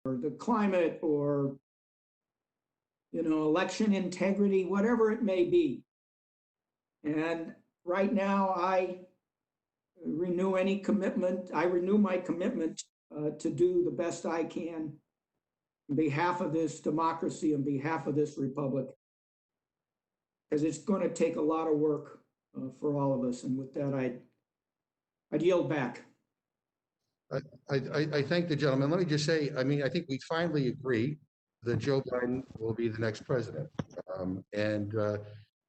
the climate or, election integrity, whatever it may be. And right now, I renew my commitment to do the best I can on behalf of this democracy, on behalf of this republic, because it's going to take a lot of work for all of us. And with that, I'd yield back. I thank the gentleman. Let me just say, I mean, I think we finally agree that Joe Biden will be the next president. And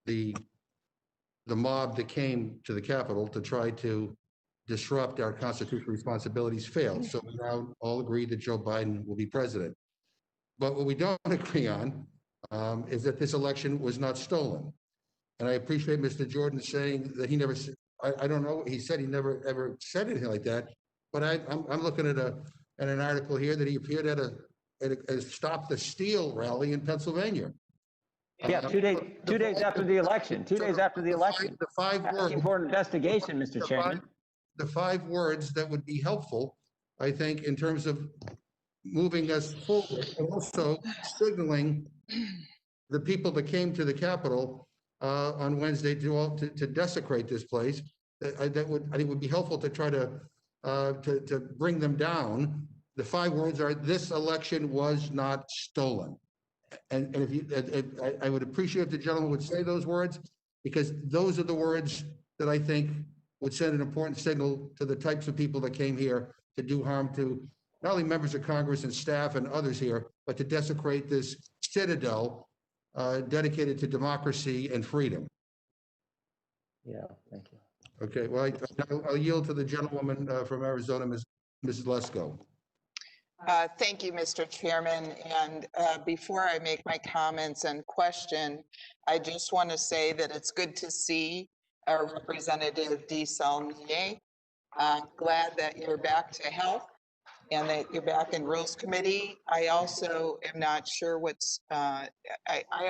the mob that came to the Capitol to try to disrupt our constitutional responsibilities failed. So we now all agree that Joe Biden will be president. But what we don't agree on is that this election was not stolen. And I appreciate Mr. Jordan saying that he never, I don't know, he said he never ever said anything like that. But I'm looking at an article here that he appeared at a Stop the Steal rally in Pennsylvania. Yeah, 2 days after the election. 2 days after the election. The five asking words for an investigation, Mr. Chairman. The 5 words that would be helpful, I think, in terms of moving us forward, and also signaling the people that came to the Capitol on Wednesday to desecrate this place. I think would be helpful to try to bring them down. The 5 words are: this election was not stolen. And I would appreciate if the gentleman would say those words, because those are the words that I think would send an important signal to the types of people that came here to do harm to not only members of Congress and staff and others here, but to desecrate this citadel dedicated to democracy and freedom. Yeah, thank you. Okay, well, I'll yield to the gentlewoman from Arizona, Mrs. Lesko. Thank you, Mr. Chairman. And before I make my comments and question, I just want to say that it's good to see our Representative DeSaulnier. I'm glad that you're back to health and that you're back in Rules Committee. I also am not sure what's, I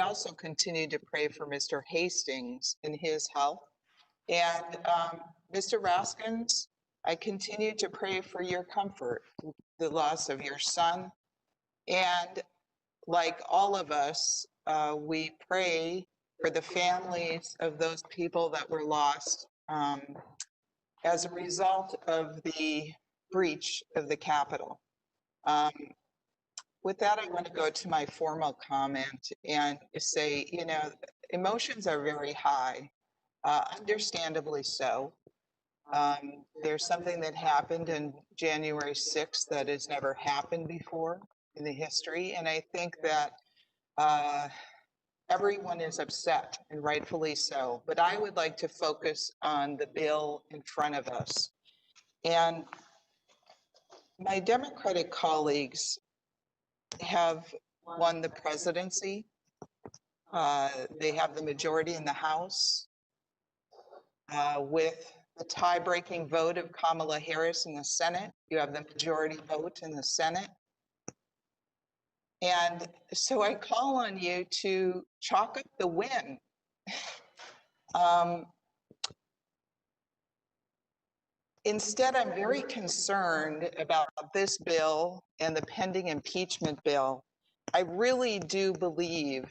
also continue to pray for Mr. Hastings in his health. And Mr. Raskins, I continue to pray for your comfort, the loss of your son. And like all of us, we pray for the families of those people that were lost as a result of the breach of the Capitol. With that, I want to go to my formal comment and say, emotions are very high, understandably so. There's something that happened in January 6th that has never happened before in the history. And I think that everyone is upset, and rightfully so. But I would like to focus on the bill in front of us. And my Democratic colleagues have won the presidency. They have the majority in the House with the tie-breaking vote of Kamala Harris in the Senate. You have the majority vote in the Senate. And so I call on you to chalk up the win. Instead, I'm very concerned about this bill and the pending impeachment bill. I really do believe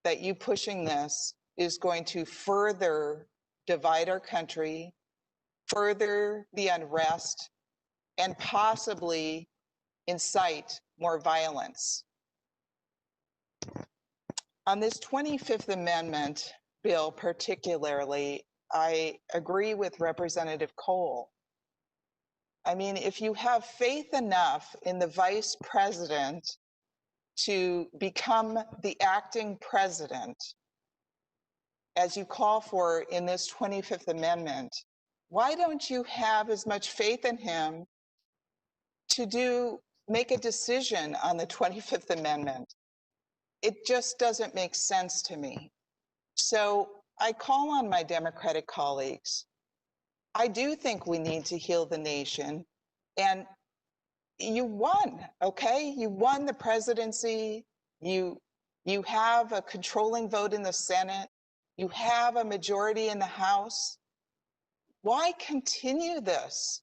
that you pushing this is going to further divide our country, further the unrest, and possibly incite more violence. On this 25th Amendment bill particularly, I agree with Representative Cole. I mean, if you have faith enough in the Vice President to become the acting president, as you call for in this 25th Amendment, why don't you have as much faith in him to make a decision on the 25th Amendment? It just doesn't make sense to me. So I call on my Democratic colleagues. I do think we need to heal the nation. And you won, okay? You won the presidency. You have a controlling vote in the Senate. You have a majority in the House. Why continue this?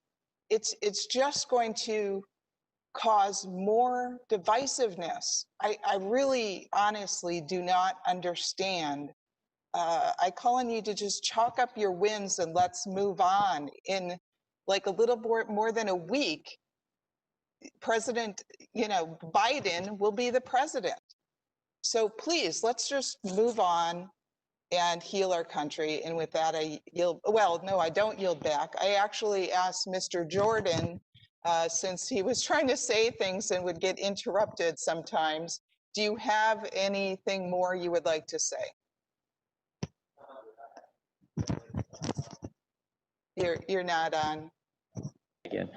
It's just going to cause more divisiveness. I really honestly do not understand. I call on you to just chalk up your wins and let's move on. In like a little more than a week, President, Biden will be the president. So please, let's just move on and heal our country. And with that, I yield. Well, no, I don't yield back. I actually asked Mr. Jordan, since he was trying to say things and would get interrupted sometimes, do you have anything more you would like to say? You're not on. Again,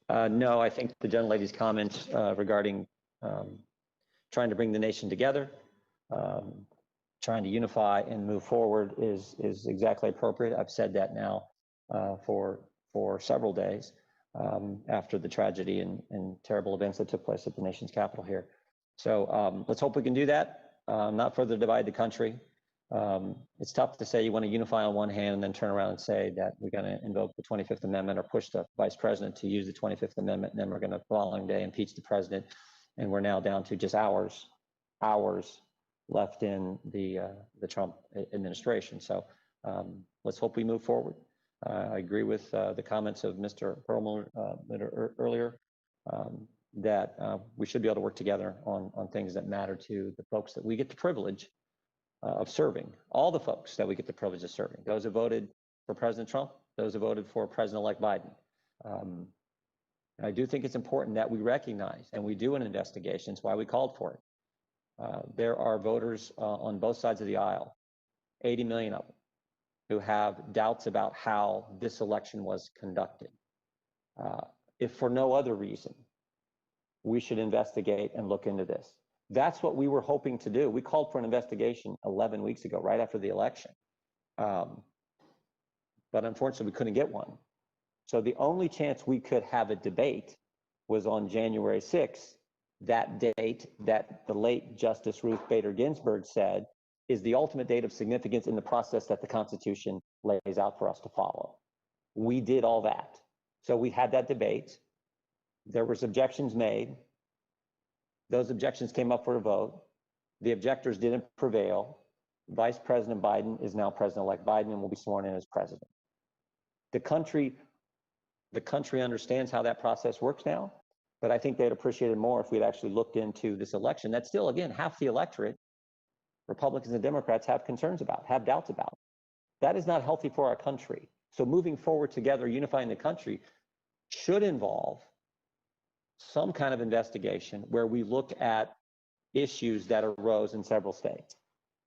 no, I think the gentlelady's comments regarding trying to bring the nation together, trying to unify and move forward is exactly appropriate. I've said that now for several days after the tragedy and terrible events that took place at the nation's capital here. So let's hope we can do that, not further divide the country. It's tough to say you want to unify on one hand and then turn around and say that we're going to invoke the 25th Amendment or push the vice president to use the 25th Amendment, and then we're going to the following day impeach the president, and we're now down to just hours left in the Trump administration. So let's hope we move forward. I agree with the comments of Mr. Perlmutter earlier that we should be able to work together on things that matter to the folks that we get the privilege of serving, all the folks that we get the privilege of serving, those who voted for President Trump, those who voted for President-elect Biden. I do think it's important that we recognize, and we do an investigation, it's why we called for it. There are voters on both sides of the aisle, 80 million of them, who have doubts about how this election was conducted. If for no other reason, we should investigate and look into this. That's what we were hoping to do. We called for an investigation 11 weeks ago, right after the election. But unfortunately, we couldn't get one. So the only chance we could have a debate was on January 6th, that date that the late Justice Ruth Bader Ginsburg said is the ultimate date of significance in the process that the Constitution lays out for us to follow. We did all that. So we had that debate. There was objections made. Those objections came up for a vote. The objectors didn't prevail. Vice President Biden is now President-elect Biden and will be sworn in as president. The country understands how that process works now, but I think they'd appreciate it more if we'd actually looked into this election. That's still, again, half the electorate, Republicans and Democrats, have concerns about, have doubts about. That is not healthy for our country. So moving forward together, unifying the country, should involve some kind of investigation where we look at issues that arose in several states.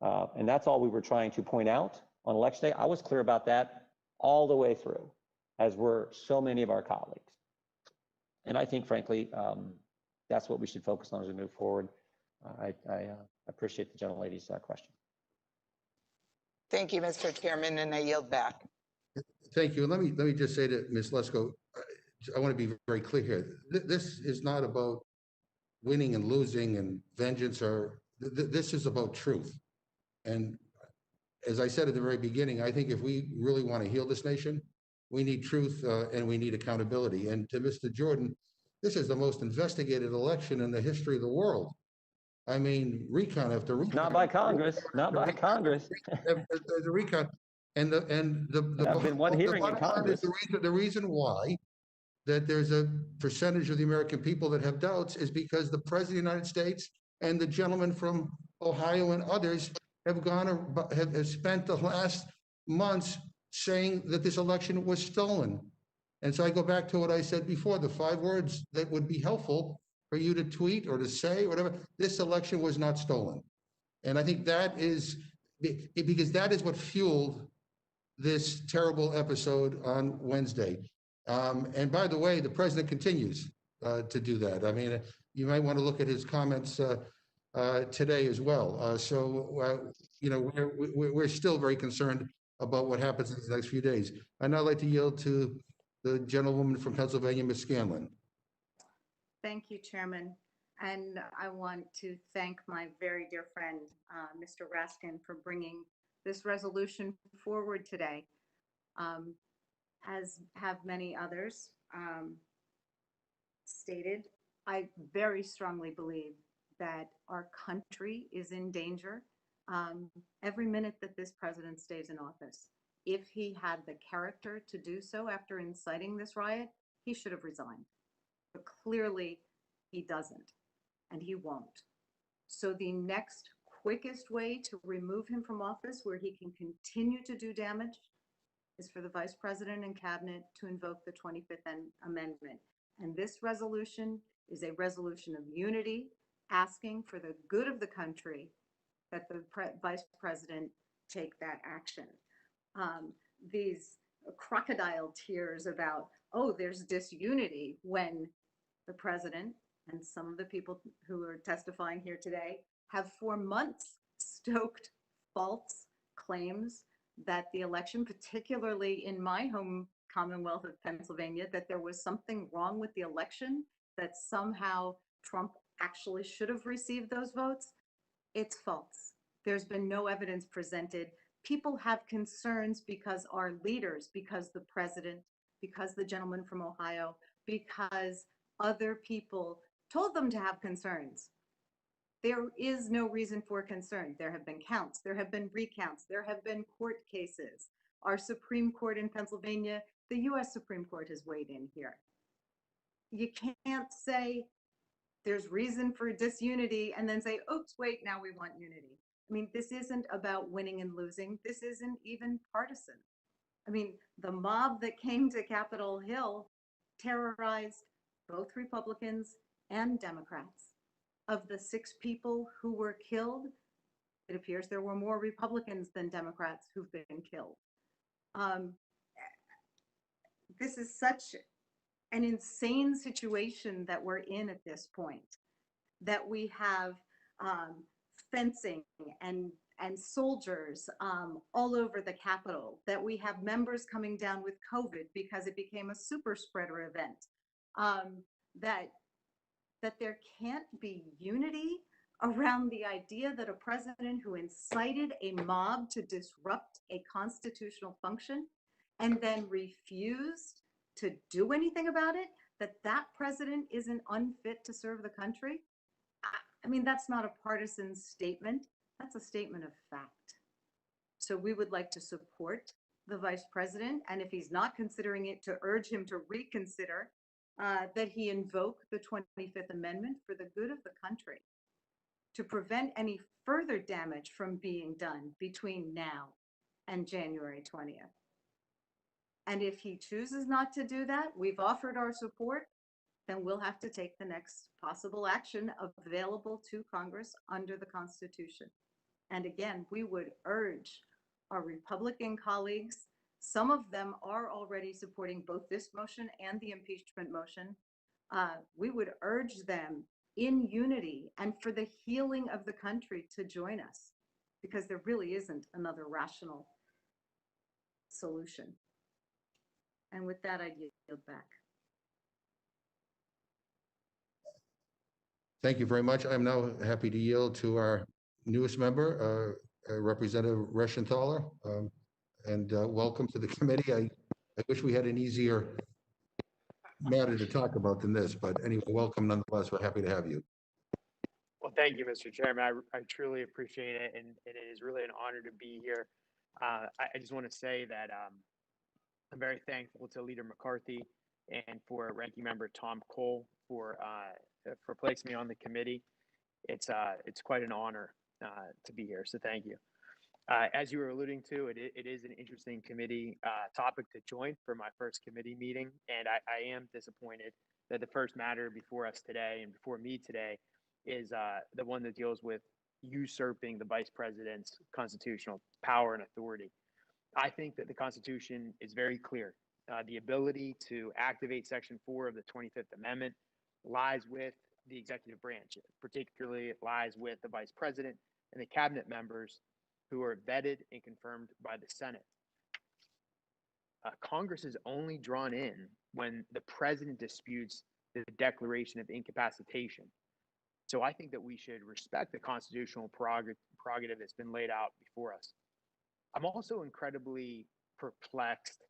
And that's all we were trying to point out on election day. I was clear about that all the way through, as were so many of our colleagues. And I think, frankly, that's what we should focus on as we move forward. I appreciate the gentlelady's question. Thank you, Mr. Chairman, and I yield back. Thank you. And let me just say to Ms. Lesko, I want to be very clear here. This is not about winning and losing and vengeance, or this is about truth. And as I said at the very beginning, I think if we really want to heal this nation, we need truth and we need accountability. And to Mr. Jordan, this is the most investigated election in the history of the world. I mean, recount after recount. Not by Congress, not by Congress. The recount. And I've been one hearing in Congress. The reason why that there's a percentage of the American people that have doubts is because the President of the United States and the gentleman from Ohio and others have spent the last months saying that this election was stolen. And so I go back to what I said before, the 5 words that would be helpful for you to tweet or to say, whatever: this election was not stolen. And I think that is, because that is what fueled this terrible episode on Wednesday. And by the way, the president continues to do that. I mean, you might want to look at his comments today as well. You know, we're still very concerned about what happens in the next few days. I'd now like to yield to the gentlewoman from Pennsylvania, Ms. Scanlon. Thank you, Chairman. And I want to thank my very dear friend, Mr. Raskin, for bringing this resolution forward today. As have many others stated, I very strongly believe that our country is in danger every minute that this president stays in office. If he had the character to do so after inciting this riot, he should have resigned. But clearly, he doesn't, and he won't. So the next quickest way to remove him from office where he can continue to do damage is for the vice president and cabinet to invoke the 25th Amendment. And this resolution is a resolution of unity, asking for the good of the country that the vice president take that action. These crocodile tears about, oh, there's disunity when the president and some of the people who are testifying here today have for months stoked false claims that the election, particularly in my home Commonwealth of Pennsylvania, that there was something wrong with the election, that somehow Trump actually should have received those votes. It's false. There's been no evidence presented. People have concerns because our leaders, because the president, because the gentleman from Ohio, because other people told them to have concerns. There is no reason for concern. There have been counts, there have been recounts, there have been court cases. Our Supreme Court in Pennsylvania, the US Supreme Court has weighed in here. You can't say there's reason for disunity and then say, oops, wait, now we want unity. I mean, this isn't about winning and losing. This isn't even partisan. I mean, the mob that came to Capitol Hill terrorized both Republicans and Democrats. Of the 6 people who were killed, it appears there were more Republicans than Democrats who've been killed. This is such an insane situation that we're in at this point, that we have fencing and soldiers all over the Capitol, that we have members coming down with COVID because it became a super spreader event, that there can't be unity around the idea that a president who incited a mob to disrupt a constitutional function and then refused to do anything about it, that president isn't unfit to serve the country. I mean, that's not a partisan statement. That's a statement of fact. So we would like to support the vice president, and if he's not considering it, to urge him to reconsider that he invoke the 25th Amendment for the good of the country, to prevent any further damage from being done between now and January 20th. And if he chooses not to do that, we've offered our support, then we'll have to take the next possible action available to Congress under the Constitution. And again, we would urge our Republican colleagues, some of them are already supporting both this motion and the impeachment motion. We would urge them in unity and for the healing of the country to join us, because there really isn't another rational solution. And with that, I yield back. Thank you very much. I'm now happy to yield to our newest member, Representative Reschenthaler. And welcome to the committee. I wish we had an easier matter to talk about than this, but anyway, welcome nonetheless. We're happy to have you. Well, thank you, Mr. Chairman. I truly appreciate it, and it is really an honor to be here. I just want to say that I'm very thankful to Leader McCarthy and for Ranking Member Tom Cole for placing me on the committee. It's quite an honor to be here, so thank you. As you were alluding to, it is an interesting committee topic to join for my first committee meeting, and I am disappointed that the first matter before us today and before me today is the one that deals with usurping the vice president's constitutional power and authority. I think that the Constitution is very clear. The ability to activate Section 4 of the 25th Amendment lies with the executive branch. Particularly, it lies with the vice president and the cabinet members who are vetted and confirmed by the Senate. Congress is only drawn in when the president disputes the declaration of incapacitation. So I think that we should respect the constitutional prerogative that's been laid out before us. I'm also incredibly perplexed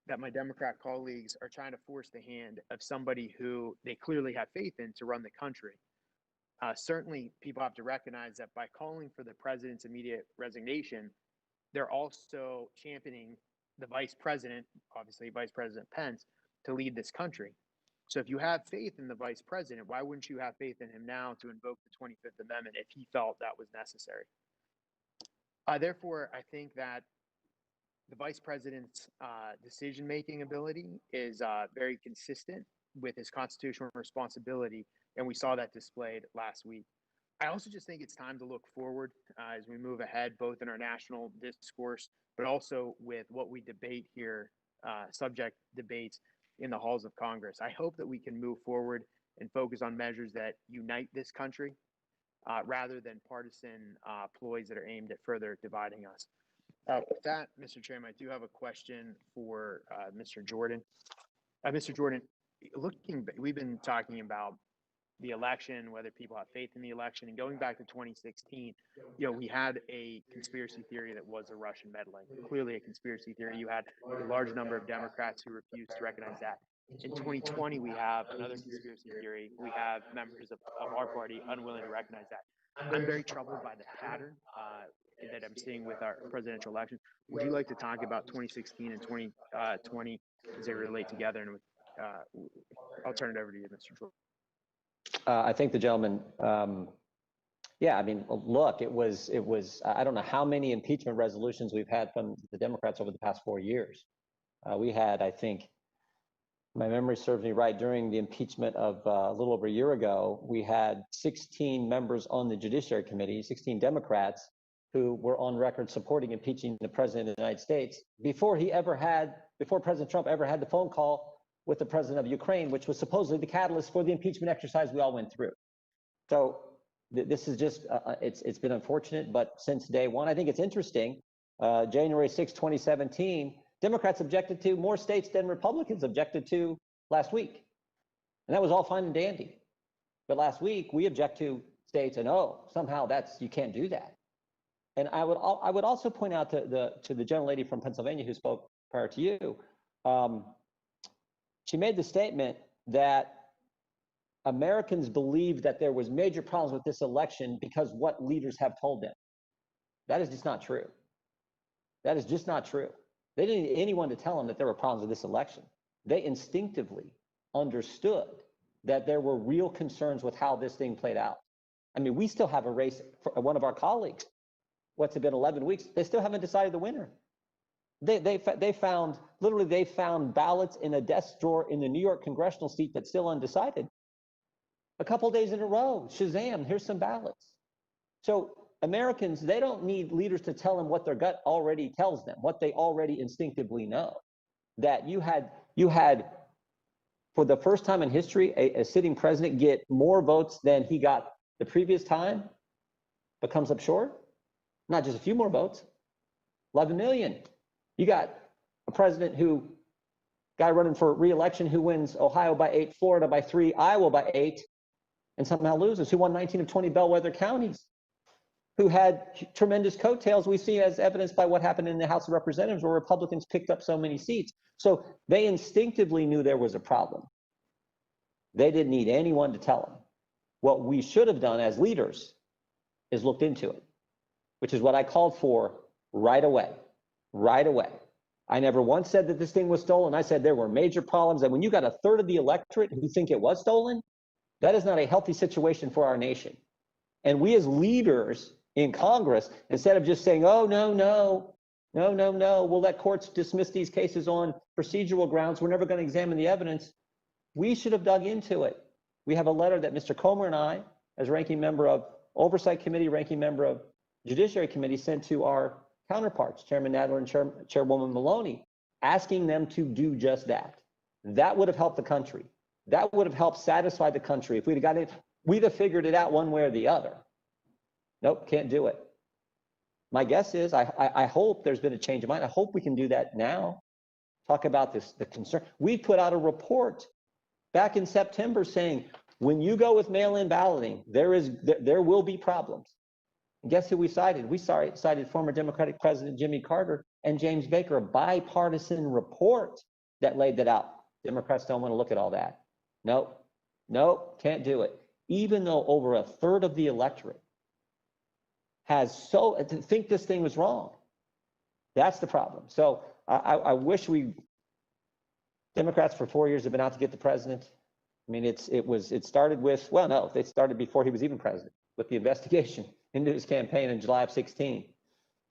that my Democrat colleagues are trying to force the hand of somebody who they clearly have faith in to run the country. Certainly, people have to recognize that by calling for the president's immediate resignation, they're also championing the vice president, obviously Vice President Pence, to lead this country. So if you have faith in the vice president, why wouldn't you have faith in him now to invoke the 25th Amendment if he felt that was necessary? Therefore, I think that the vice president's decision-making ability is very consistent with his constitutional responsibility, and we saw that displayed last week. I also just think it's time to look forward as we move ahead, both in our national discourse, but also with what we debate here, subject debates in the halls of Congress. I hope that we can move forward and focus on measures that unite this country rather than partisan ploys that are aimed at further dividing us. With that, Mr. Chairman, I do have a question for Mr. Jordan. Mr. Jordan, we've been talking about the election, whether people have faith in the election, and going back to 2016, we had a conspiracy theory that was a Russian meddling. Clearly a conspiracy theory. You had a large number of Democrats who refused to recognize that. In 2020, we have another conspiracy theory. We have members of our party unwilling to recognize that. I'm very troubled by the pattern that I'm seeing with our presidential election. Would you like to talk about 2016 and 2020 as they relate together? And I'll turn it over to you, Mr. Jordan. I think the gentleman, yeah, I mean, look, it was, I don't know how many impeachment resolutions we've had from the Democrats over the past 4 years. We had, I think, my memory serves me right, during the impeachment of a little over a year ago, we had 16 members on the Judiciary Committee, 16 Democrats, who were on record supporting impeaching the President of the United States before President Trump ever had the phone call with the president of Ukraine, which was supposedly the catalyst for the impeachment exercise we all went through. So this is just, it's been unfortunate, but since day one, I think it's interesting. January 6, 2017, Democrats objected to more states than Republicans objected to last week. And that was all fine and dandy. But last week, we object to states and, oh, somehow you can't do that. And I would also point out to the gentlelady from Pennsylvania who spoke prior to you, she made the statement that Americans believed that there was major problems with this election because what leaders have told them. That is just not true. That is just not true. They didn't need anyone to tell them that there were problems with this election. They instinctively understood that there were real concerns with how this thing played out. I mean, we still have a race for one of our colleagues. What's it been, 11 weeks? They still haven't decided the winner. They found ballots in a desk drawer in the New York congressional seat that's still undecided. A couple days in a row, Shazam, here's some ballots. So Americans, they don't need leaders to tell them what their gut already tells them, what they already instinctively know. That you had, for the first time in history, a sitting president get more votes than he got the previous time, but comes up short. Not just a few more votes, 11 million. You got a president guy running for re-election who wins Ohio by 8, Florida by 3, Iowa by 8, and somehow loses, who won 19 of 20 bellwether counties, who had tremendous coattails we see as evidenced by what happened in the House of Representatives where Republicans picked up so many seats. So they instinctively knew there was a problem. They didn't need anyone to tell them. What we should have done as leaders is looked into it, which is what I called for right away. Right away. I never once said that this thing was stolen. I said there were major problems. And when you got a third of the electorate who think it was stolen, that is not a healthy situation for our nation. And we as leaders in Congress, instead of just saying, oh, no, we'll let courts dismiss these cases on procedural grounds, we're never going to examine the evidence, we should have dug into it. We have a letter that Mr. Comer and I, as ranking member of Oversight Committee, ranking member of Judiciary Committee, sent to our counterparts, Chairman Nadler and Chairwoman Maloney, asking them to do just that. That would have helped the country. That would have helped satisfy the country. If we'd have gotten it, we'd have figured it out one way or the other. Nope, can't do it. My guess is, I hope there's been a change of mind. I hope we can do that now. Talk about this, the concern. We put out a report back in September saying, when you go with mail-in balloting, there will be problems. And guess who we cited? We cited former Democratic President Jimmy Carter and James Baker, a bipartisan report that laid that out. Democrats don't want to look at all that. Nope, nope, can't do it. Even though over a third of the electorate has think this thing was wrong. That's the problem. So I wish Democrats for 4 years have been out to get the president. I mean, it started with, well, no, it started before he was even president with the investigation into his campaign in July of 16.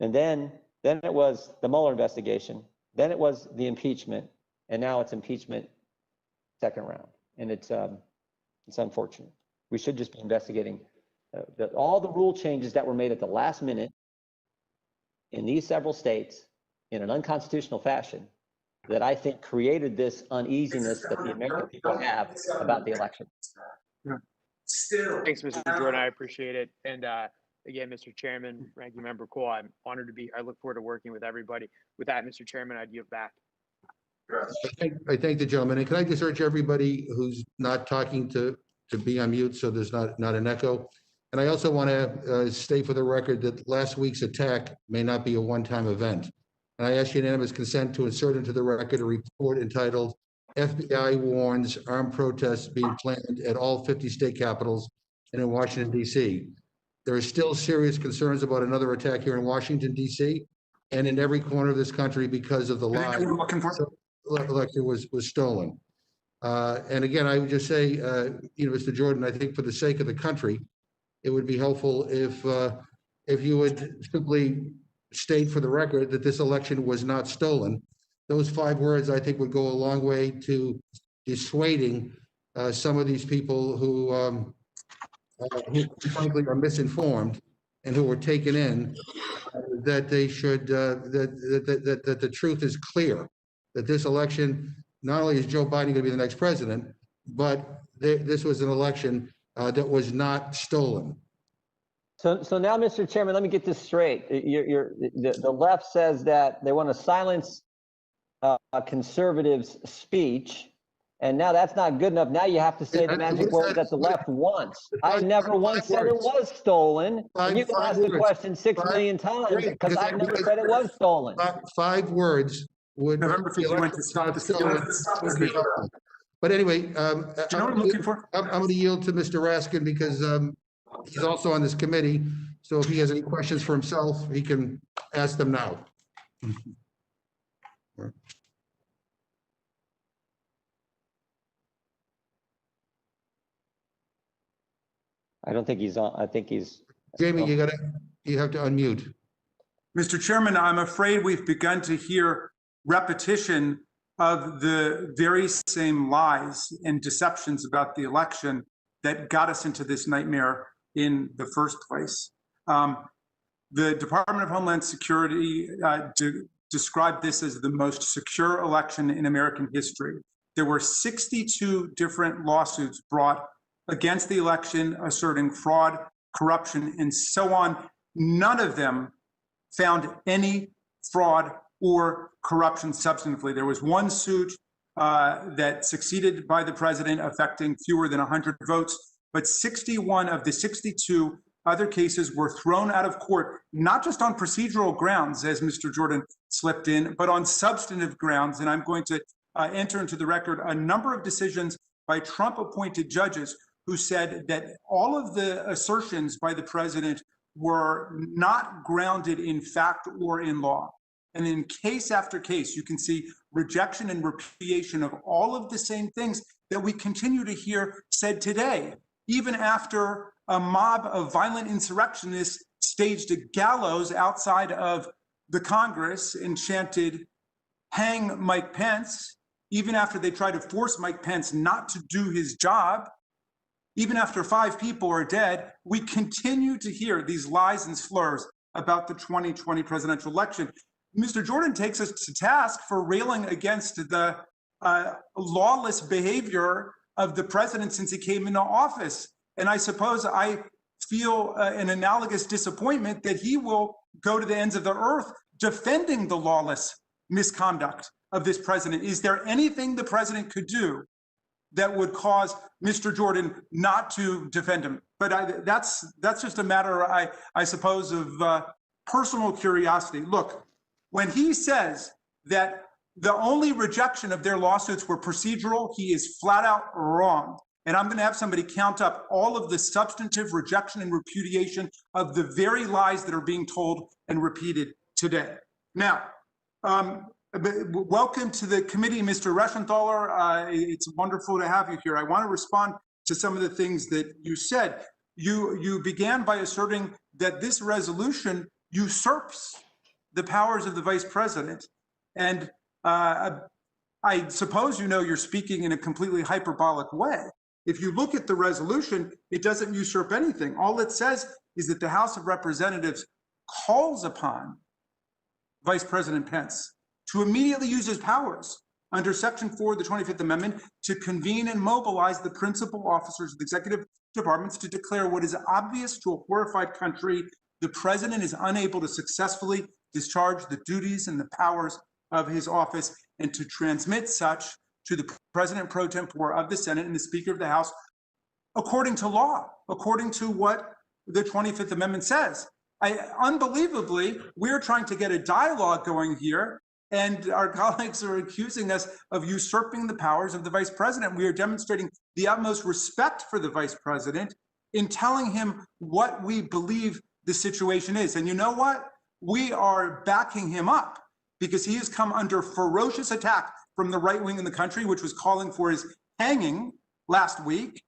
And then it was the Mueller investigation. Then it was the impeachment. And now it's impeachment second round. And it's unfortunate. We should just be investigating all the rule changes that were made at the last minute in these several states in an unconstitutional fashion that I think created this uneasiness that the American people have about the election. Thanks, Mr. Jordan. I appreciate it. And again, Mr. Chairman, Ranking Member Cole, I'm honored to be here. I look forward to working with everybody. With that, Mr. Chairman, I'd yield back. I thank the gentleman. And can I just urge everybody who's not talking to be on mute so there's not an echo? And I also want to state for the record that last week's attack may not be a one-time event. And I ask unanimous consent to insert into the record a report entitled FBI warns armed protests being planned at all 50 state capitals and in Washington, D.C. There are still serious concerns about another attack here in Washington, D.C. and in every corner of this country because of the lie election was stolen. And again, I would just say, Mr. Jordan, I think for the sake of the country, it would be helpful if you would simply state for the record that this election was not stolen. Those 5 words, I think, would go a long way to dissuading some of these people who frankly are misinformed and who were taken in, that they should, that the truth is clear, that this election, not only is Joe Biden going to be the next president, but this was an election that was not stolen. So now, Mr. Chairman, let me get this straight. The left says that they want to silence a conservative's speech, and now that's not good enough. Now you have to say the magic word that the left wants. I never once said it was stolen. And you can ask the question 6 million times because I never said it was stolen. 5 words would. November 5th, you went to stop the But anyway, do you know what I'm looking for? I'm going to yield to Mr. Raskin because he's also on this committee. So if he has any questions for himself, he can ask them now. I don't think he's on. I think he's. Jamie, you have to unmute. Mr. Chairman, I'm afraid we've begun to hear repetition of the very same lies and deceptions about the election that got us into this nightmare in the first place. The Department of Homeland Security described this as the most secure election in American history. There were 62 different lawsuits brought against the election, asserting fraud, corruption, and so on. None of them found any fraud or corruption substantively. There was one suit that succeeded by the president, affecting fewer than 100 votes, but 61 of the 62 other cases were thrown out of court, not just on procedural grounds, as Mr. Jordan slipped in, but on substantive grounds. And I'm going to enter into the record a number of decisions by Trump-appointed judges who said that all of the assertions by the president were not grounded in fact or in law. And in case after case, you can see rejection and repudiation of all of the same things that we continue to hear said today, even after a mob of violent insurrectionists staged a gallows outside of the Congress and chanted, "Hang Mike Pence," even after they tried to force Mike Pence not to do his job. Even after 5 people are dead, we continue to hear these lies and slurs about the 2020 presidential election. Mr. Jordan takes us to task for railing against the lawless behavior of the president since he came into office. And I suppose I feel an analogous disappointment that he will go to the ends of the earth defending the lawless misconduct of this president. Is there anything the president could do that would cause Mr. Jordan not to defend him? But that's just a matter, I suppose, of personal curiosity. Look, when he says that the only rejection of their lawsuits were procedural. He is flat out wrong. And I'm going to have somebody count up all of the substantive rejection and repudiation of the very lies that are being told and repeated today. Now, welcome to the committee, Mr. Reschenthaler. It's wonderful to have you here. I want to respond to some of the things that you said. You began by asserting that this resolution usurps the powers of the vice president. And I suppose you know you're speaking in a completely hyperbolic way. If you look at the resolution, it doesn't usurp anything. All it says is that the House of Representatives calls upon Vice President Pence to immediately use his powers under Section 4 of the 25th Amendment to convene and mobilize the principal officers of the executive departments to declare what is obvious to a horrified country: the president is unable to successfully discharge the duties and the powers of his office, and to transmit such to the president pro tempore of the Senate and the Speaker of the House according to law, according to what the 25th Amendment says. Unbelievably, we're trying to get a dialogue going here, and our colleagues are accusing us of usurping the powers of the vice president. We are demonstrating the utmost respect for the vice president in telling him what we believe the situation is. And you know what? We are backing him up because he has come under ferocious attack from the right wing in the country, which was calling for his hanging last week.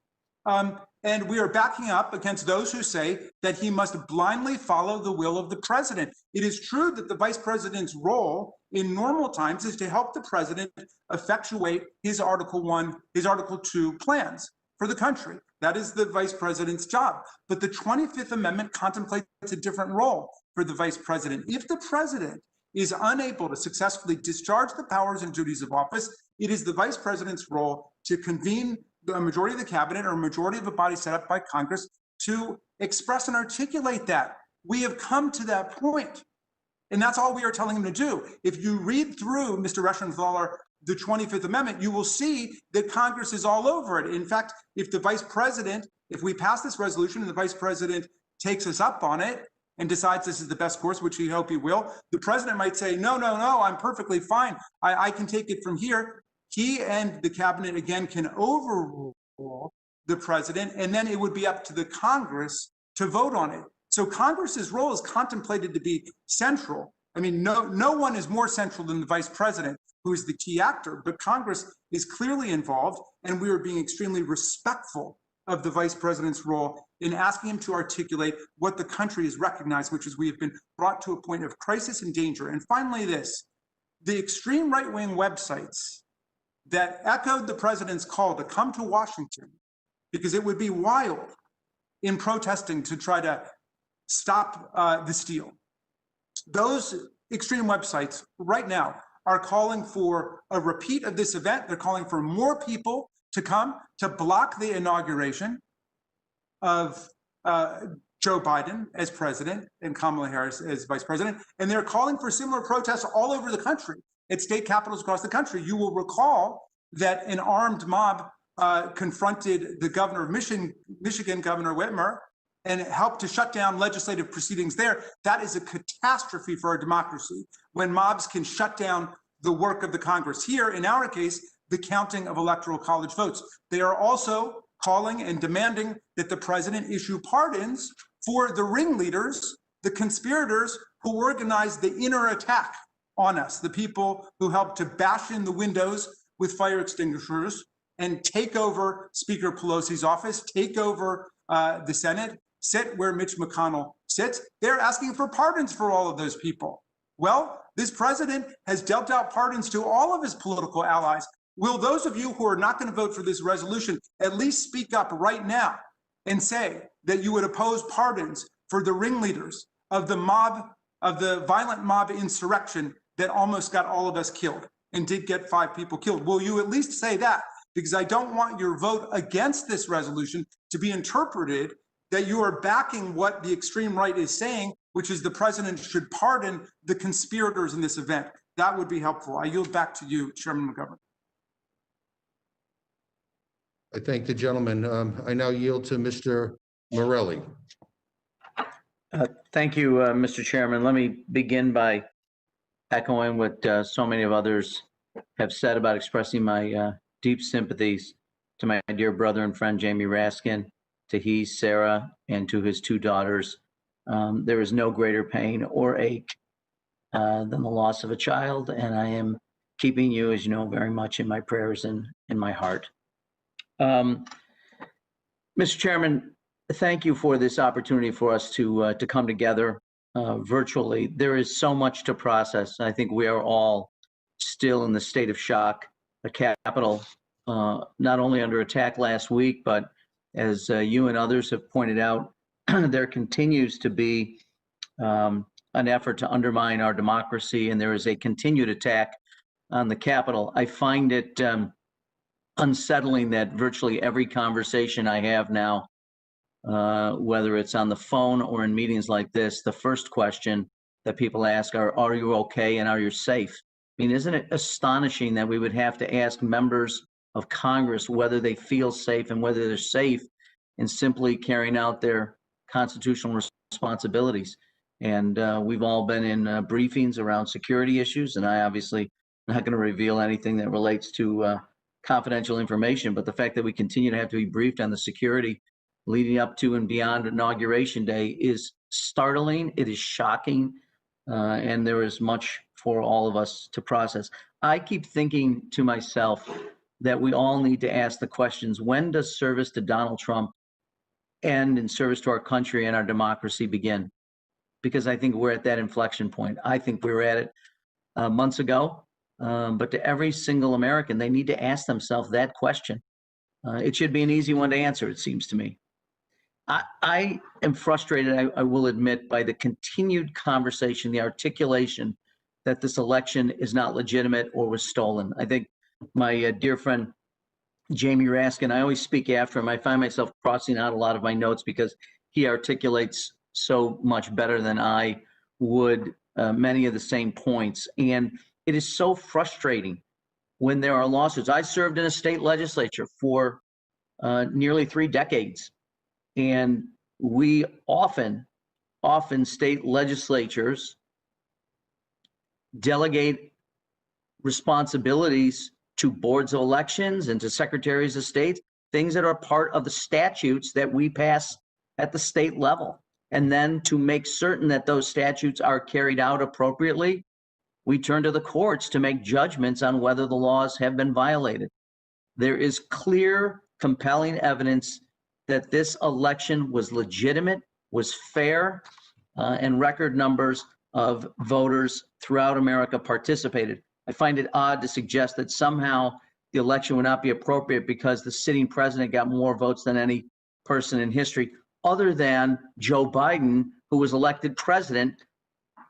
And we are backing up against those who say that he must blindly follow the will of the president. It is true that the vice president's role in normal times is to help the president effectuate his Article 1, his Article 2 plans for the country. That is the vice president's job. But the 25th Amendment contemplates a different role for the vice president. If the president is unable to successfully discharge the powers and duties of office, it is the vice president's role to convene a majority of the cabinet or a majority of a body set up by Congress to express and articulate that. We have come to that point, and that's all we are telling him to do. If you read through, Mr. Reschenthaler, the 25th Amendment, you will see that Congress is all over it. In fact, if we pass this resolution and the vice president takes us up on it and decides this is the best course, which we hope he will, the president might say, no, I'm perfectly fine. I can take it from here. He and the cabinet, again, can overrule the president, and then it would be up to the Congress to vote on it. So Congress's role is contemplated to be central. I mean, no one is more central than the vice president, who is the key actor, but Congress is clearly involved, and we are being extremely respectful of the vice president's role in asking him to articulate what the country has recognized, which is we have been brought to a point of crisis and danger. And finally, the extreme right-wing websites that echoed the president's call to come to Washington because it would be wild in protesting to try to stop the steal. Those extreme websites right now are calling for a repeat of this event. They're calling for more people to come to block the inauguration of Joe Biden as president and Kamala Harris as vice president. And they're calling for similar protests all over the country, at state capitals across the country. You will recall that an armed mob confronted the governor of Michigan, Governor Whitmer, and helped to shut down legislative proceedings there. That is a catastrophe for our democracy, when mobs can shut down the work of the Congress. Here, in our case, the counting of electoral college votes. They are also calling and demanding that the president issue pardons for the ringleaders, the conspirators who organized the inner attack on us, the people who helped to bash in the windows with fire extinguishers and take over Speaker Pelosi's office, take over the Senate, sit where Mitch McConnell sits. They're asking for pardons for all of those people. Well, this president has dealt out pardons to all of his political allies. Will those of you who are not going to vote for this resolution at least speak up right now and say that you would oppose pardons for the ringleaders of the mob, of the violent mob insurrection that almost got all of us killed and did get 5 people killed? Will you at least say that? Because I don't want your vote against this resolution to be interpreted that you are backing what the extreme right is saying, which is the president should pardon the conspirators in this event. That would be helpful. I yield back to you, Chairman McGovern. I thank the gentleman. I now yield to Mr. Morelli. Thank you, Mr. Chairman. Let me begin by echoing what so many of others have said about expressing my deep sympathies to my dear brother and friend Jamie Raskin, to he, Sarah, and to his 2 daughters. There is no greater pain or ache than the loss of a child, and I am keeping you, as you know, very much in my prayers and in my heart. Mr. Chairman, thank you for this opportunity for us to come together virtually. There is so much to process. I think we are all still in the state of shock. The Capitol, not only under attack last week, but as you and others have pointed out, there continues to be an effort to undermine our democracy, and there is a continued attack on the Capitol. I find it unsettling that virtually every conversation I have now, whether it's on the phone or in meetings like this, the first question that people ask are you okay and are you safe? I mean, isn't it astonishing that we would have to ask members of Congress whether they feel safe and whether they're safe in simply carrying out their constitutional responsibilities? And we've all been in briefings around security issues, and I obviously am not going to reveal anything that relates to confidential information, but the fact that we continue to have to be briefed on the security leading up to and beyond Inauguration Day is startling, it is shocking, and there is much for all of us to process. I keep thinking to myself that we all need to ask the questions, when does service to Donald Trump end and service to our country and our democracy begin? Because I think we're at that inflection point. I think we were at it months ago, but to every single American, they need to ask themselves that question. It should be an easy one to answer, it seems to me. I am frustrated, I will admit, by the continued conversation, the articulation that this election is not legitimate or was stolen. I think my dear friend Jamie Raskin, I always speak after him. I find myself crossing out a lot of my notes because he articulates so much better than I would many of the same points. And it is so frustrating when there are lawsuits. I served in a state legislature for nearly 3 decades. And we often state legislatures delegate responsibilities to boards of elections and to secretaries of state, things that are part of the statutes that we pass at the state level. And then to make certain that those statutes are carried out appropriately, we turn to the courts to make judgments on whether the laws have been violated. There is clear, compelling evidence that this election was legitimate, was fair, and record numbers of voters throughout America participated. I find it odd to suggest that somehow the election would not be appropriate because the sitting president got more votes than any person in history, other than Joe Biden, who was elected president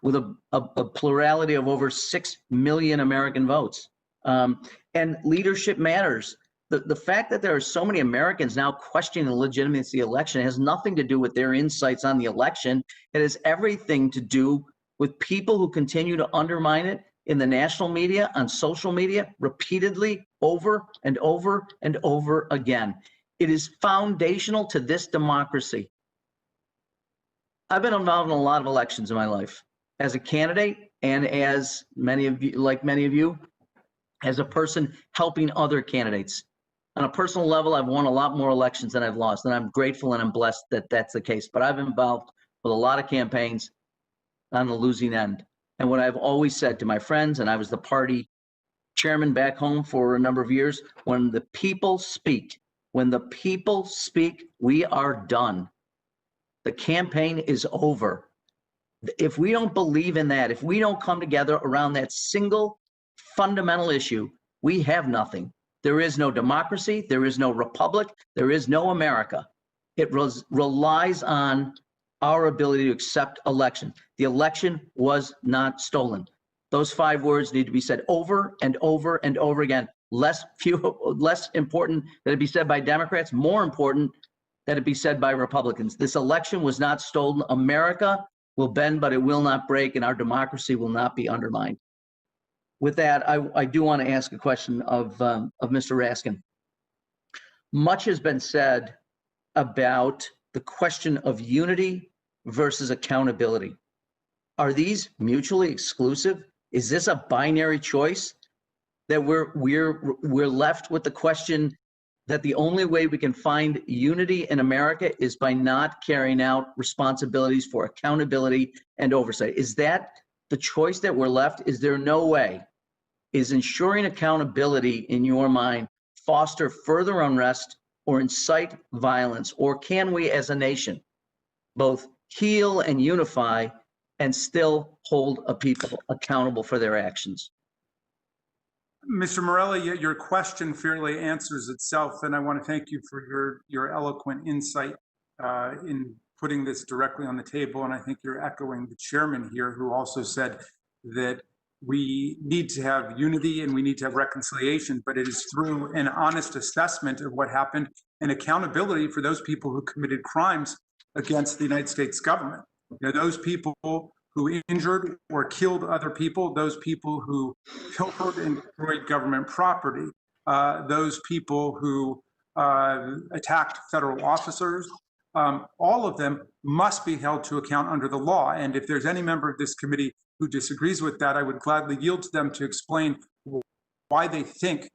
with a plurality of over 6 million American votes. And leadership matters. The fact that there are so many Americans now questioning the legitimacy of the election has nothing to do with their insights on the election. It has everything to do with people who continue to undermine it in the national media, on social media, repeatedly, over and over and over again. It is foundational to this democracy. I've been involved in a lot of elections in my life as a candidate and as many of you, as a person helping other candidates. On a personal level, I've won a lot more elections than I've lost, and I'm grateful and I'm blessed that that's the case. But I've been involved with a lot of campaigns on the losing end. And what I've always said to my friends, and I was the party chairman back home for a number of years, when the people speak, we are done. The campaign is over. If we don't believe in that, if we don't come together around that single fundamental issue, we have nothing. There is no democracy, there is no republic, there is no America. It relies on our ability to accept election. The election was not stolen. Those 5 words need to be said over and over and over again. Less important that it be said by Democrats, more important that it be said by Republicans. This election was not stolen. America will bend, but it will not break, and our democracy will not be undermined. With that, I do want to ask a question of Mr. Raskin. Much has been said about the question of unity versus that we're left with the question that the only way we can find unity in America is by not carrying out responsibilities for accountability and oversight. Is that the choice that we're left? Is there no way? Is ensuring accountability in your mind foster further unrest or incite violence? Or can we as a nation both heal and unify and still hold a people accountable for their actions? Mr. Morelli, your question fairly answers itself, and I want to thank you for your eloquent insight in putting this directly on the table. And I think you're echoing the chairman here, who also said that we need to have unity and we need to have reconciliation, but it is through an honest assessment of what happened and accountability for those people who committed crimes against the United States government. You know, those people who injured or killed other people, those people who pilfered and destroyed government property, those people who attacked federal officers, all of them must be held to account under the law. And if there's any member of this committee who disagrees with that, I would gladly yield to them to explain why they think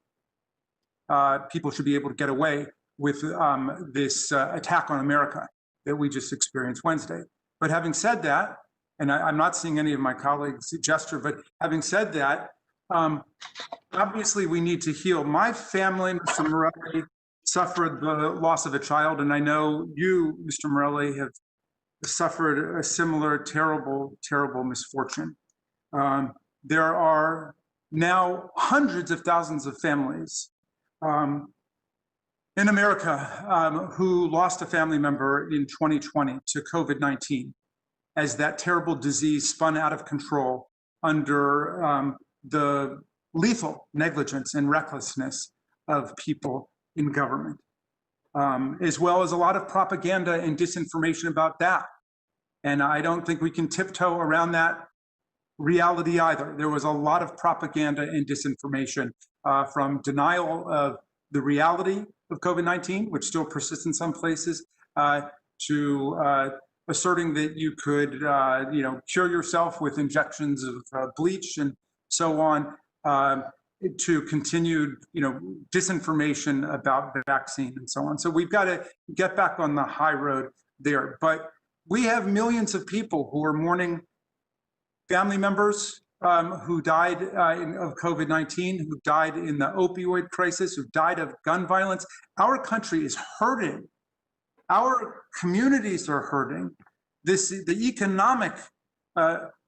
people should be able to get away with this attack on America that we just experienced Wednesday. But having said that, and I'm not seeing any of my colleagues gesture, but having said that, obviously we need to heal. My family, Mr. Morelli, suffered the loss of a child, and I know you, Mr. Morelli, have suffered a similar terrible, terrible misfortune. There are now hundreds of thousands of families in America who lost a family member in 2020 to COVID-19 as that terrible disease spun out of control under the lethal negligence and recklessness of people in government, as well as a lot of propaganda and disinformation about that. And I don't think we can tiptoe around that reality either. There was a lot of propaganda and disinformation from denial of the reality of COVID-19, which still persists in some places, to asserting that you could, cure yourself with injections of bleach and so on, to continued, disinformation about the vaccine and so on. So we've got to get back on the high road there. But we have millions of people who are mourning family members who died of COVID-19, who died in the opioid crisis, who died of gun violence. Our country is hurting. Our communities are hurting. The economic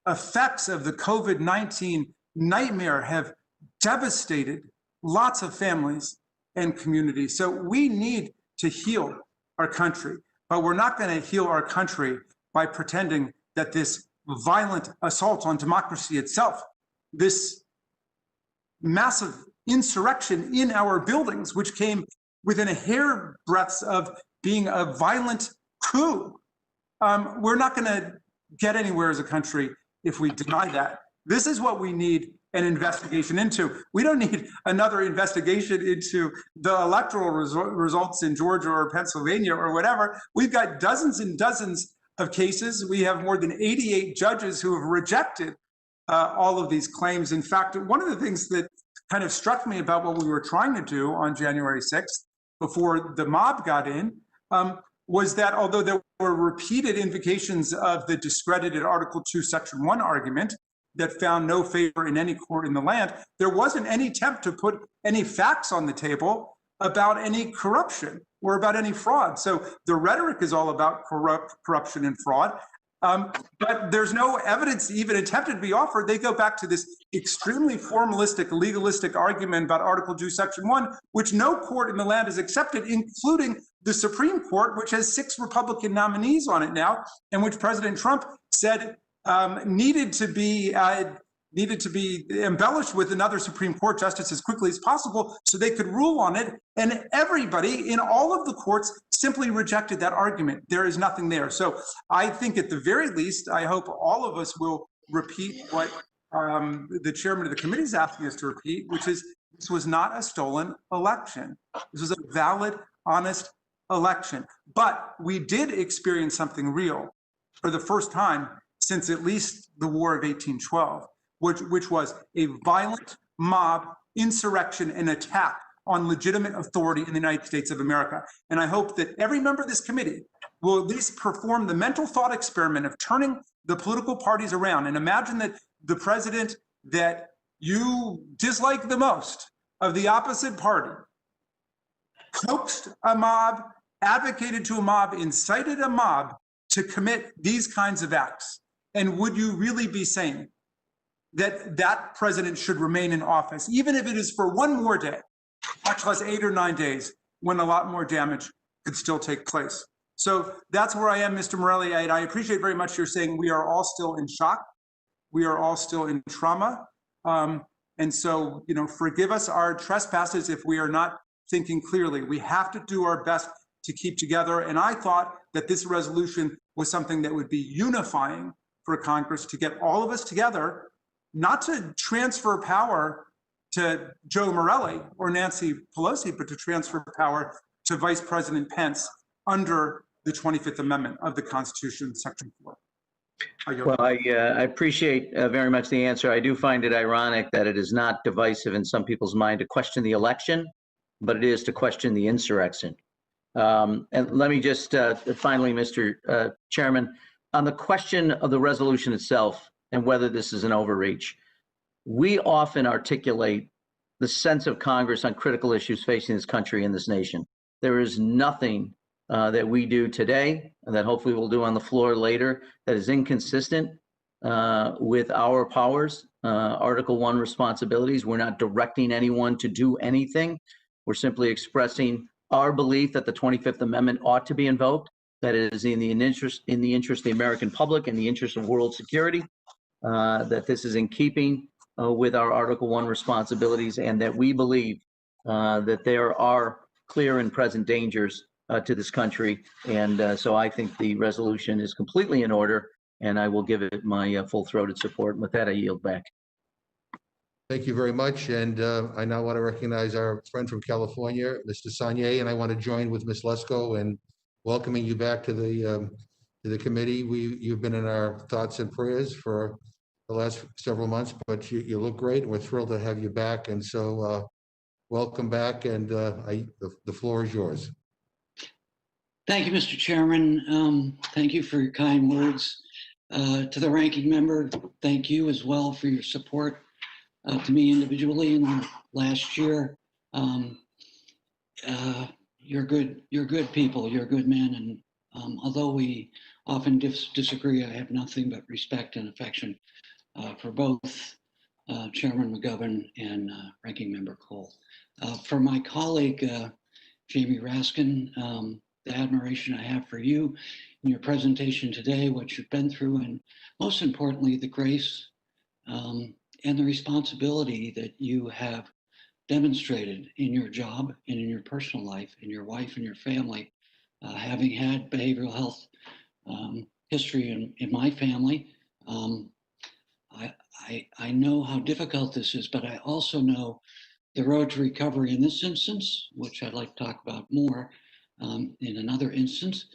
effects of the COVID-19 nightmare have devastated lots of families and communities. So we need to heal our country, but we're not going to heal our country by pretending that this violent assault on democracy itself, this massive insurrection in our buildings, which came within a hairbreadth of being a violent coup. We're not going to get anywhere as a country if we deny that. This is what we need an investigation into. We don't need another investigation into the electoral results in Georgia or Pennsylvania or whatever. We've got dozens and dozens of cases. We have more than 88 judges who have rejected all of these claims. In fact, one of the things that kind of struck me about what we were trying to do on January 6th, before the mob got in, was that although there were repeated invocations of the discredited Article 2, Section 1 argument that found no favor in any court in the land, there wasn't any attempt to put any facts on the table about any corruption or about any fraud. So the rhetoric is all about corruption and fraud, but there's no evidence even attempted to be offered. They go back to this extremely formalistic, legalistic argument about Article 2, Section 1, which no court in the land has accepted, including the Supreme Court, which has 6 Republican nominees on it now, and which President Trump said needed to be embellished with another Supreme Court justice as quickly as possible so they could rule on it. And everybody in all of the courts simply rejected that argument. There is nothing there. So I think at the very least, I hope all of us will repeat what the chairman of the committee is asking us to repeat, which is this was not a stolen election. This was a valid, honest election. But we did experience something real for the first time since at least the War of 1812, which was a violent, mob, insurrection, and attack on legitimate authority in the United States of America. And I hope that every member of this committee will at least perform the mental thought experiment of turning the political parties around and imagine that the president that you dislike the most of the opposite party coaxed a mob, advocated to a mob, incited a mob to commit these kinds of acts. And would you really be saying that that president should remain in office, even if it is for one more day, much less 8 or 9 days, when a lot more damage could still take place? So that's where I am, Mr. Morelli. I appreciate very much you're saying we are all still in shock. We are all still in trauma. And so, forgive us our trespasses if we are not thinking clearly. We have to do our best to keep together. And I thought that this resolution was something that would be unifying for Congress, to get all of us together, not to transfer power to Joe Morelli or Nancy Pelosi, but to transfer power to Vice President Pence under the 25th Amendment of the Constitution, Section 4. Well, I appreciate very much the answer. I do find it ironic that it is not divisive in some people's mind to question the election, but it is to question the insurrection. And let me just finally, Mr. Chairman, on the question of the resolution itself and whether this is an overreach, we often articulate the sense of Congress on critical issues facing this country and this nation. There is nothing that we do today, and that hopefully we'll do on the floor later, that is inconsistent with our powers, Article 1 responsibilities. We're not directing anyone to do anything. We're simply expressing our belief that the 25th Amendment ought to be invoked, that it is in the interest of the American public and the interest of world security, that this is in keeping with our Article 1 responsibilities, and that we believe that there are clear and present dangers to this country. And so I think the resolution is completely in order, and I will give it my full-throated support. And with that, I yield back. Thank you very much. And I now want to recognize our friend from California, Mr. Sanye, and I want to join with Ms. Lesko in welcoming you back to the committee. You've been in our thoughts and prayers for the last several months, but you look great. We're thrilled to have you back. And so welcome back, and the floor is yours. Thank you, Mr. Chairman. Thank you for your kind words. To the ranking member, thank you as well for your support to me individually in the last year. You're good people, you're good men, and although we often disagree, I have nothing but respect and affection for both Chairman McGovern and Ranking Member Cole. For my colleague, Jamie Raskin, the admiration I have for you in your presentation today, what you've been through, and most importantly, the grace and the responsibility that you have demonstrated in your job and in your personal life, in your wife and your family, having had behavioral health history in my family. I know how difficult this is, but I also know the road to recovery in this instance, which I'd like to talk about more in another instance,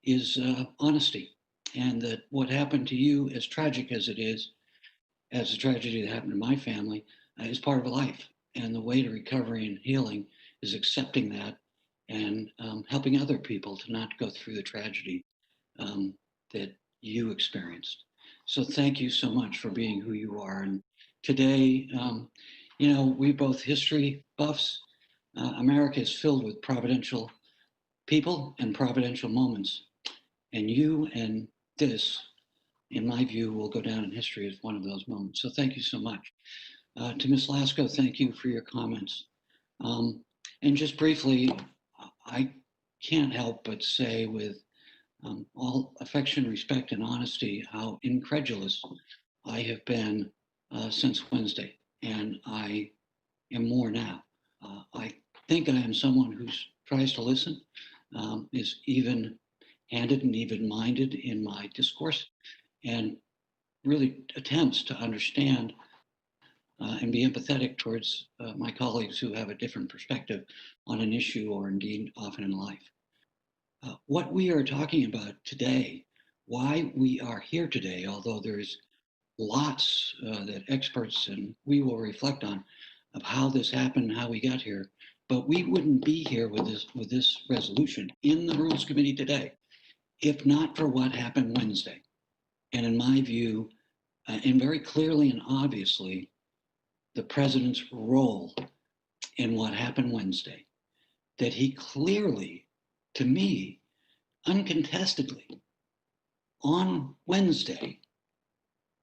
is honesty. And that what happened to you, as tragic as it is, as a tragedy that happened to my family, is part of a life. And the way to recovery and healing is accepting that and helping other people to not go through the tragedy that you experienced. So thank you so much for being who you are. And today, we both history buffs. America is filled with providential people and providential moments. And you and this, in my view, will go down in history as one of those moments. So thank you so much. To Ms. Lasko, thank you for your comments. And just briefly, I can't help but say with all affection, respect, and honesty, how incredulous I have been since Wednesday. And I am more now. I think I am someone who tries to listen, is even-handed and even-minded in my discourse, and really attempts to understand and be empathetic towards my colleagues who have a different perspective on an issue, or indeed often in life. What we are talking about today, why we are here today, although there's lots that experts and we will reflect on, of how this happened and how we got here. But we wouldn't be here with this resolution in the Rules Committee today if not for what happened Wednesday. And in my view, and very clearly and obviously, the president's role in what happened Wednesday, that he clearly, to me, uncontestedly, on Wednesday,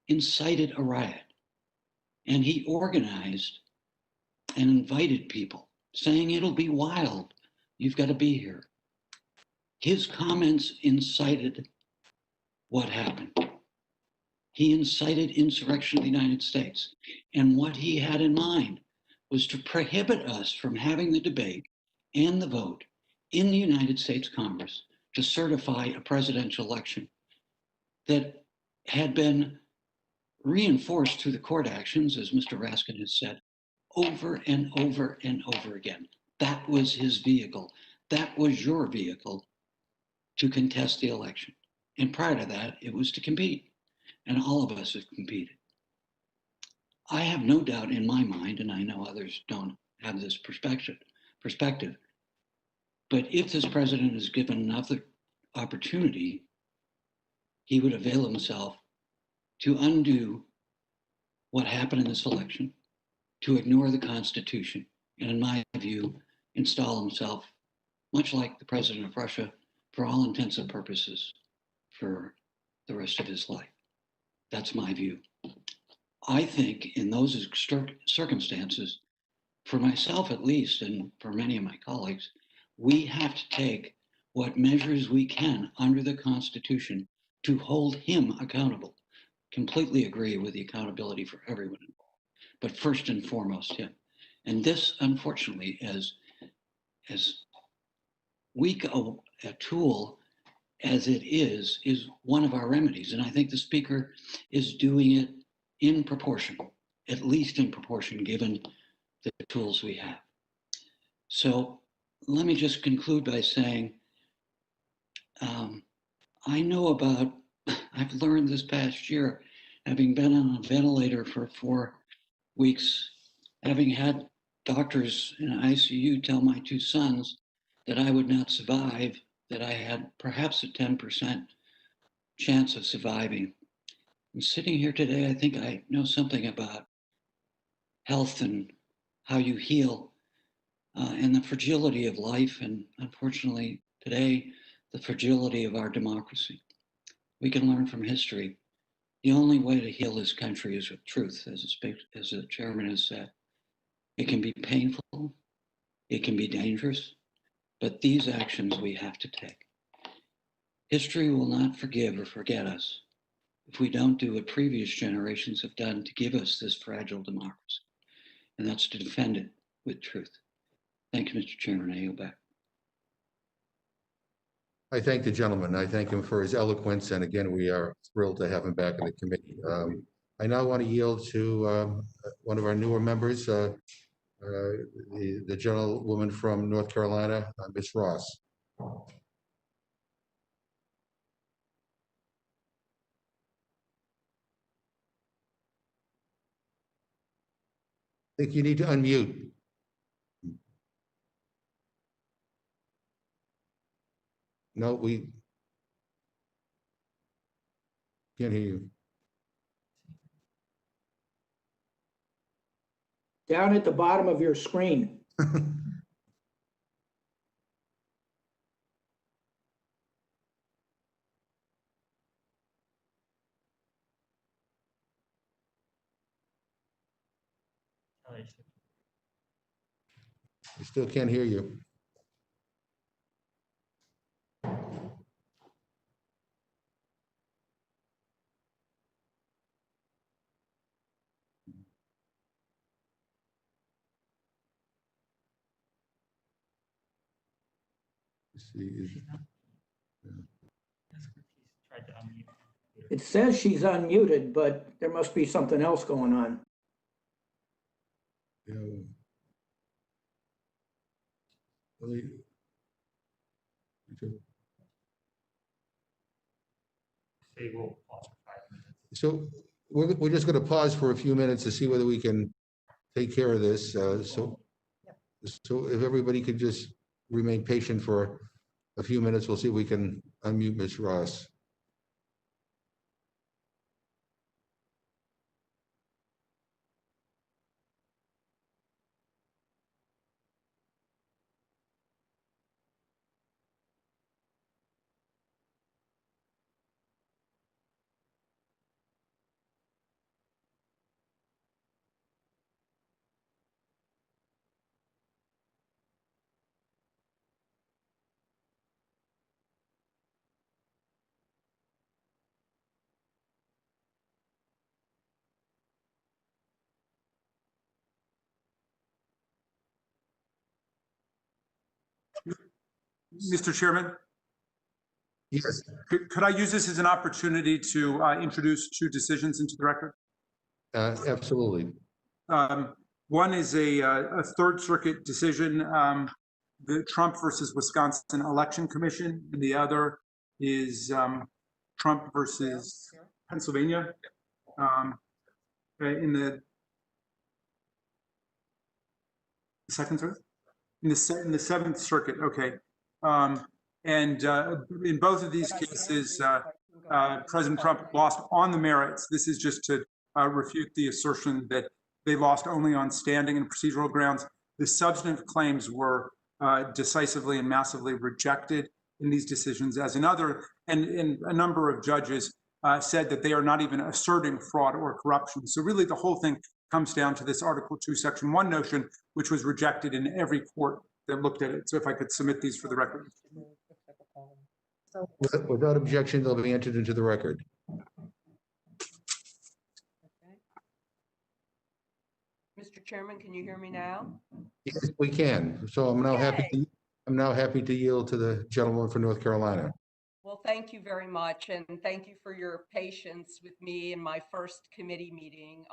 incited a riot. And he organized and invited people, saying it'll be wild. You've got to be here. His comments incited what happened. He incited insurrection of the United States. And what he had in mind was to prohibit us from having the debate and the vote in the United States Congress to certify a presidential election that had been reinforced through the court actions, as Mr. Raskin has said, over and over and over again. That was his vehicle. That was your vehicle to contest the election. And prior to that, it was to compete. And all of us have competed. I have no doubt in my mind, and I know others don't have this perspective, but if this president is given another opportunity, he would avail himself to undo what happened in this election, to ignore the Constitution, and in my view, install himself, much like the president of Russia, for all intents and purposes, for the rest of his life. That's my view. I think in those circumstances, for myself at least, and for many of my colleagues, we have to take what measures we can under the Constitution to hold him accountable. Completely agree with the accountability for everyone involved, but first and foremost him. And this, unfortunately, as weak a tool as it is one of our remedies. And I think the speaker is doing it in proportion, at least in proportion, given the tools we have. So let me just conclude by saying, I know about, I've learned this past year, having been on a ventilator for 4 weeks, having had doctors in ICU tell my 2 sons that I would not survive, that I had perhaps a 10% chance of surviving. And sitting here today, I think I know something about health and how you heal and the fragility of life. And unfortunately, today, the fragility of our democracy. We can learn from history. The only way to heal this country is with truth, as the chairman has said. It can be painful, it can be dangerous, but these actions we have to take. History will not forgive or forget us if we don't do what previous generations have done to give us this fragile democracy, and that's to defend it with truth. Thank you, Mr. Chairman. I yield back. I thank the gentleman. I thank him for his eloquence, and again, we are thrilled to have him back in the committee. I now want to yield to one of our newer members, the gentlewoman from North Carolina, Ms. Ross. I think you need to unmute. No, we can't hear you. Down at the bottom of your screen. We still can't hear you. Let's see. It says she's unmuted, but there must be something else going on. Yeah. Really- So we're just going to pause for a few minutes to see whether we can take care of this. So if everybody could just remain patient for a few minutes, we'll see if we can unmute Ms. Ross. Mr. Chairman, Yes. could I use this as an opportunity to introduce two decisions into the record? Absolutely. One is a Third Circuit decision, the Trump versus Wisconsin Election Commission, and the other is Trump versus Pennsylvania. In the second circuit, in the Seventh Circuit. Okay, and in both of these cases, President Trump lost on the merits. This is just to refute the assertion that they lost only on standing and procedural grounds. The substantive claims were decisively and massively rejected in these decisions, as in other, and a number of judges said that they are not even asserting fraud or corruption. So really the whole thing comes down to this Article 2, Section 1 notion, which was rejected in every court that looked at it. So if I could submit these for the record. Without objection, they'll be entered into the record. Mr. Chairman, can you hear me now? Yes, we can. So I'm now happy to yield to the gentleman from North Carolina. Well, thank you very much, and thank you for your patience with me in my first committee meeting.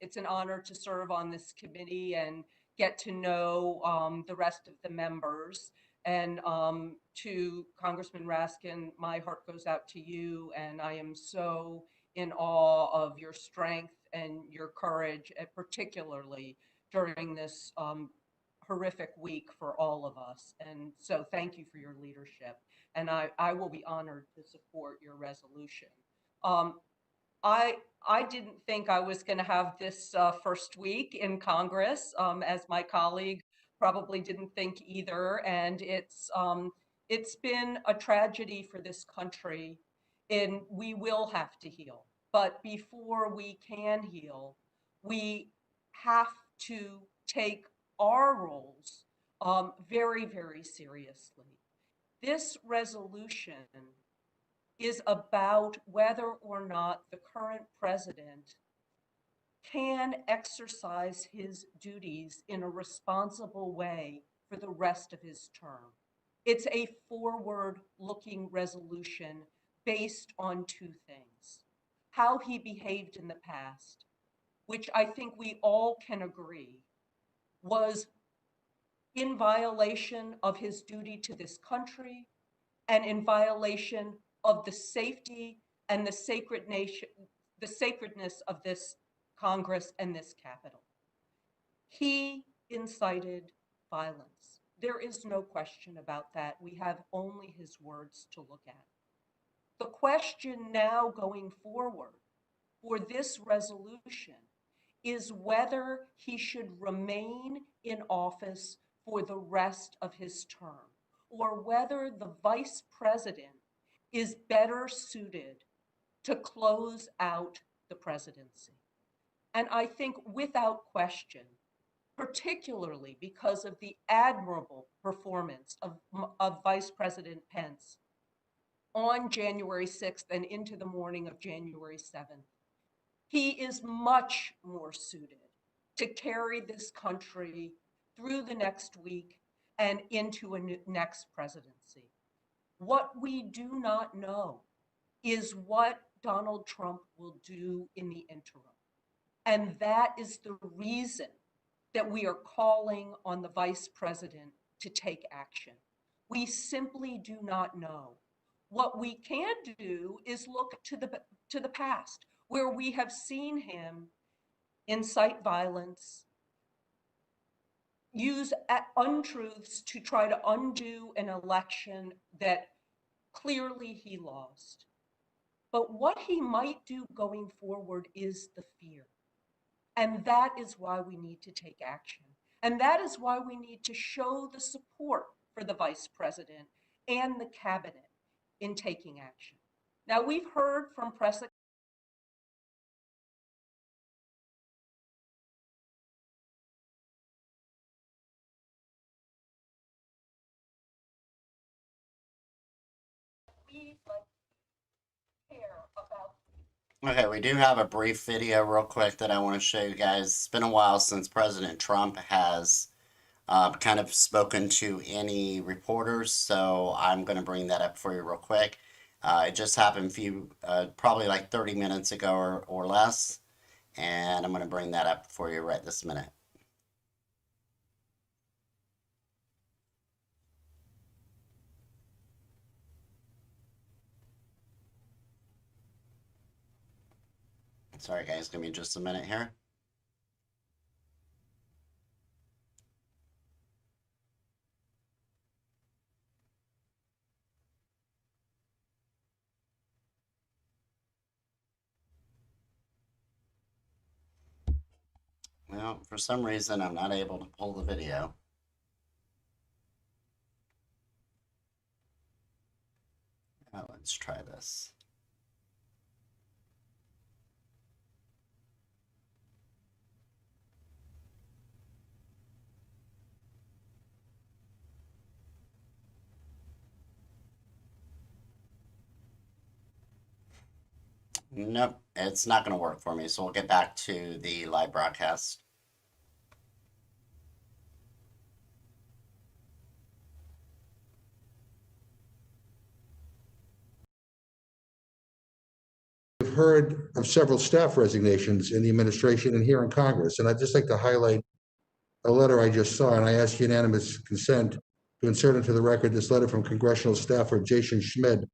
It's an honor to serve on this committee and get to know the rest of the members. And to Congressman Raskin, my heart goes out to you, and I am so in awe of your strength and your courage, particularly during this horrific week for all of us. And so thank you for your leadership. And I will be honored to support your resolution. I didn't think I was going to have this first week in Congress, as my colleague probably didn't think either. And it's been a tragedy for this country, and we will have to heal. But before we can heal, we have to take our roles very, very seriously. This resolution is about whether or not the current president can exercise his duties in a responsible way for the rest of his term. It's a forward-looking resolution based on two things: how he behaved in the past, which I think we all can agree was in violation of his duty to this country and in violation of the safety and the sacredness of this Congress and this Capitol. He incited violence. There is no question about that. We have only his words to look at. The question now going forward for this resolution is whether he should remain in office for the rest of his term, or whether the vice president is better suited to close out the presidency. And I think without question, particularly because of the admirable performance of Vice President Pence on January 6th and into the morning of January 7th, he is much more suited to carry this country through the next week and into a next presidency. What we do not know is what Donald Trump will do in the interim. And that is the reason that we are calling on the vice president to take action. We simply do not know. What we can do is look to the past, where we have seen him incite violence, use untruths to try to undo an election that clearly he lost. But what he might do going forward is the fear. And that is why we need to take action. And that is why we need to show the support for the vice president and the cabinet in taking action. Now, we've heard from press care about. Okay, we do have a brief video real quick that I want to show you guys. It's been a while since President Trump has kind of spoken to any reporters, so I'm going to bring that up for you real quick. It just happened probably like 30 minutes ago or less, and I'm going to bring that up for you right this minute. Sorry guys, give me just a minute here. Well, for some reason, I'm not able to pull the video. Let's try this. Nope, it's not going to work for me, so we'll get back to the live broadcast. We've heard of several staff resignations in the administration and here in Congress, and I'd just like to highlight a letter I just saw, and I ask unanimous consent to insert into the record this letter from congressional staffer Jason Schmid,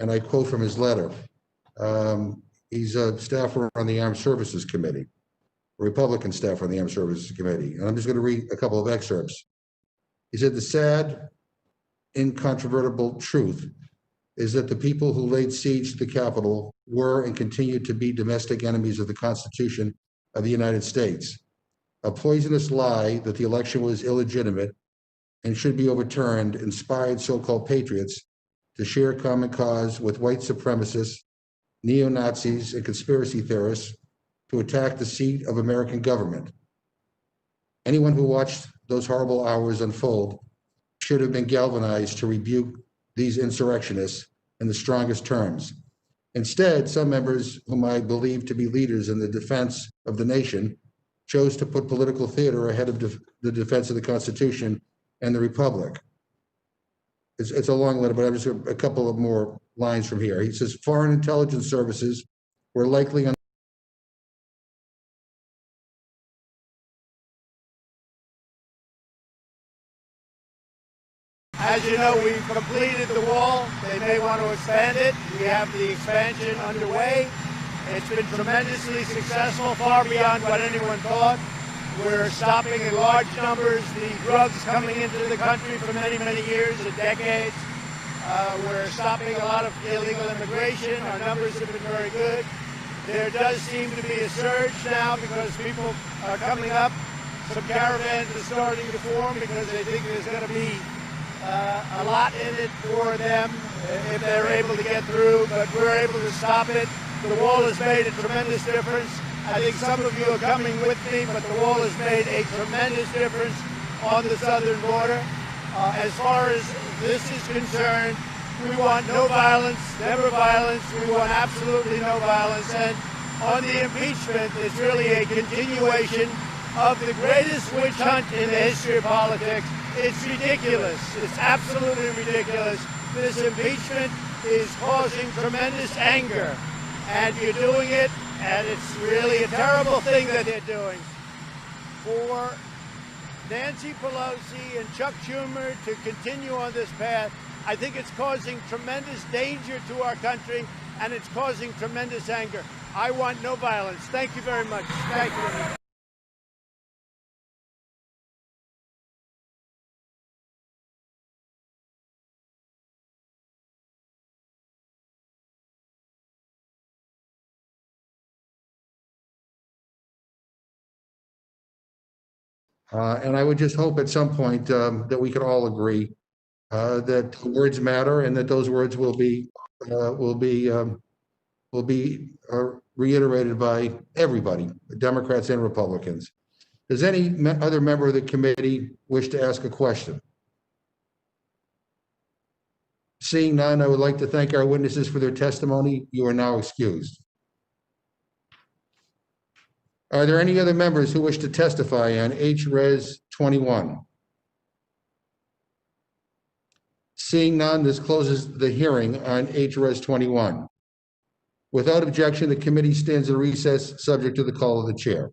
and I quote from his letter. He's a staffer on the Armed Services Committee, a Republican staffer on the Armed Services Committee, and I'm just going to read a couple of excerpts. He said, "The sad, incontrovertible truth is that the people who laid siege to the Capitol were and continue to be domestic enemies of the Constitution of the United States. A poisonous lie that the election was illegitimate and should be overturned inspired so-called patriots to share a common cause with white supremacists, neo-Nazis, and conspiracy theorists to attack the seat of American government. Anyone who watched those horrible hours unfold should have been galvanized to rebuke these insurrectionists in the strongest terms. Instead, some members whom I believe to be leaders in the defense of the nation chose to put political theater ahead of the defense of the Constitution and the Republic." It's a long letter, but I'm just a couple of more lines from here. He says, "Foreign intelligence services were likely on As you know, we've completed the wall. They may want to expand it. We have the expansion underway. It's been tremendously successful, far beyond what anyone thought. We're stopping in large numbers the drugs coming into the country for many, many years and decades. We're stopping a lot of illegal immigration. Our numbers have been very good. There does seem to be a surge now because people are coming up. Some caravans are starting to form because they think there's going to be a lot in it for them if they're able to get through, but we're able to stop it. The wall has made a tremendous difference. I think some of you are coming with me, but the wall has made a tremendous difference on the southern border. As far as this is concerned, we want no violence, never violence. We want absolutely no violence. And on the impeachment, it's really a continuation of the greatest witch hunt in the history of politics. It's ridiculous. It's absolutely ridiculous. This impeachment is causing tremendous anger, and you're doing it, and it's really a terrible thing that they're doing. For Nancy Pelosi and Chuck Schumer to continue on this path, I think it's causing tremendous danger to our country, and it's causing tremendous anger. I want no violence. Thank you very much. Thank you. And I would just hope at some point that we could all agree that words matter and that those words will be reiterated by everybody, Democrats and Republicans. Does any other member of the committee wish to ask a question? Seeing none, I would like to thank our witnesses for their testimony. You are now excused. Are there any other members who wish to testify on H-Res 21? Seeing none, this closes the hearing on H-Res 21. Without objection, the committee stands in recess, subject to the call of the chair.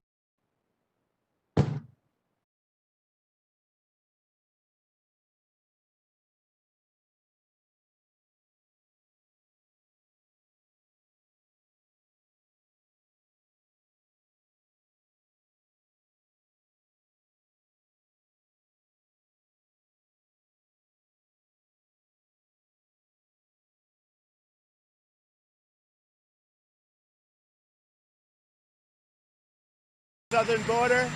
Southern border.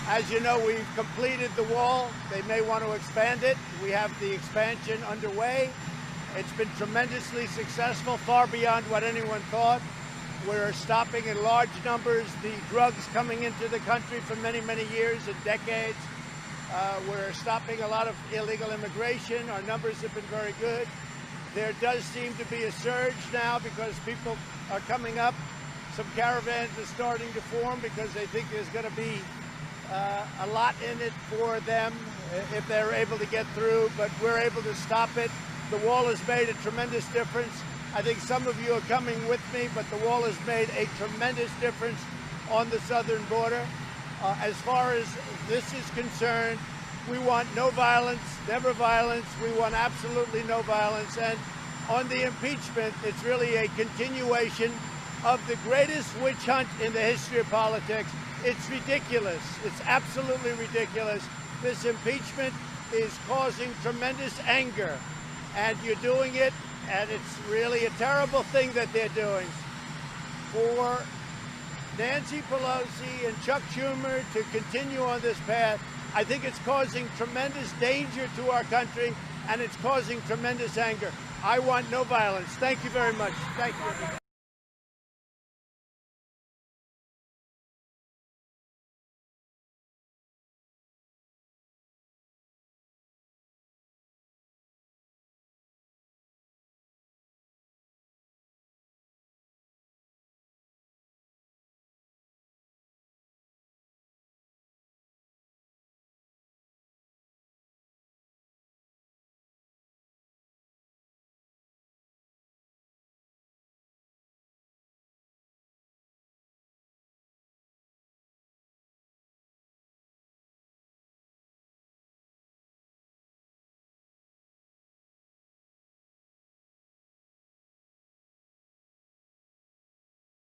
As you know, we've completed the wall. They may want to expand it. We have the expansion underway. It's been tremendously successful, far beyond what anyone thought. We're stopping in large numbers the drugs coming into the country for many, many years and decades. We're stopping a lot of illegal immigration. Our numbers have been very good. There does seem to be a surge now because people are coming up. Some caravans are starting to form because they think there's going to be a lot in it for them if they're able to get through, but we're able to stop it. The wall has made a tremendous difference. I think some of you are coming with me, but the wall has made a tremendous difference on the southern border. As far as this is concerned, we want no violence, never violence. We want absolutely no violence. And on the impeachment, it's really a continuation of the greatest witch hunt in the history of politics. It's ridiculous. It's absolutely ridiculous. This impeachment is causing tremendous anger, and you're doing it, and it's really a terrible thing that they're doing. For Nancy Pelosi and Chuck Schumer to continue on this path, I think it's causing tremendous danger to our country, and it's causing tremendous anger. I want no violence. Thank you very much. Thank you, everybody.